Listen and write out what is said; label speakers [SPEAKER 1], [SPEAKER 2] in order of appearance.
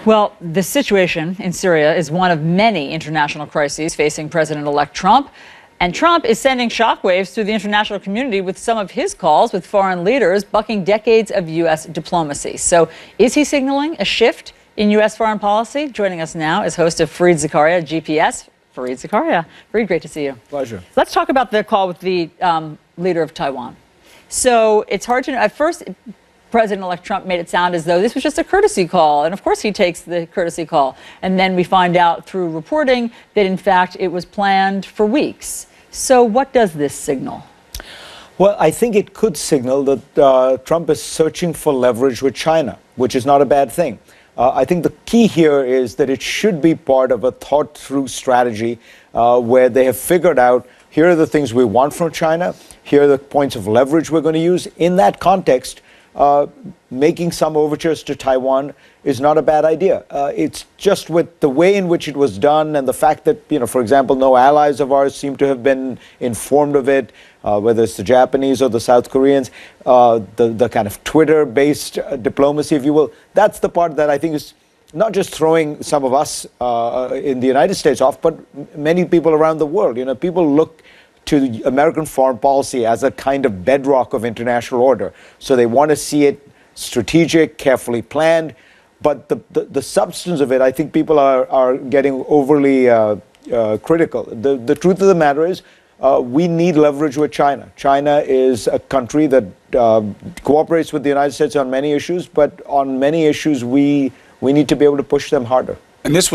[SPEAKER 1] Well, the situation in Syria is one of many international crises facing President-elect Trump. And Trump is sending shockwaves through the international community with some of his calls with foreign leaders bucking decades of U.S. diplomacy. So is he signaling a shift in U.S. foreign policy? Joining us now is host of Fareed Zakaria, GPS. Fareed Zakaria. Fareed, great to see you.
[SPEAKER 2] Pleasure.
[SPEAKER 1] Let's talk about the call with the leader of Taiwan. So it's hard to know. At first, President-elect Trump made it sound as though this was just a courtesy call. And of course he takes the courtesy call. And then we find out through reporting that in fact it was planned for weeks. So what does this signal?
[SPEAKER 2] Well, I think it could signal that Trump is searching for leverage with China, which is not a bad thing. I think the key here is that it should be part of a thought-through strategy where they have figured out, here are the things we want from China, here are the points of leverage we're going to use. In that context, making some overtures to Taiwan is not a bad idea. It's just with the way in which it was done and the fact that, for example, no allies of ours seem to have been informed of it, whether it's the Japanese or the South Koreans, the kind of Twitter-based diplomacy, if you will. That's the part that I think is not just throwing some of us in the United States off, but many people around the world. People look to American foreign policy as a kind of bedrock of international order. So they want to see it strategic, carefully planned. But the substance of it, I think people are getting overly critical. The truth of the matter is we need leverage with China. China is a country that cooperates with the United States on many issues, but on many issues we need to be able to push them harder.
[SPEAKER 3] And this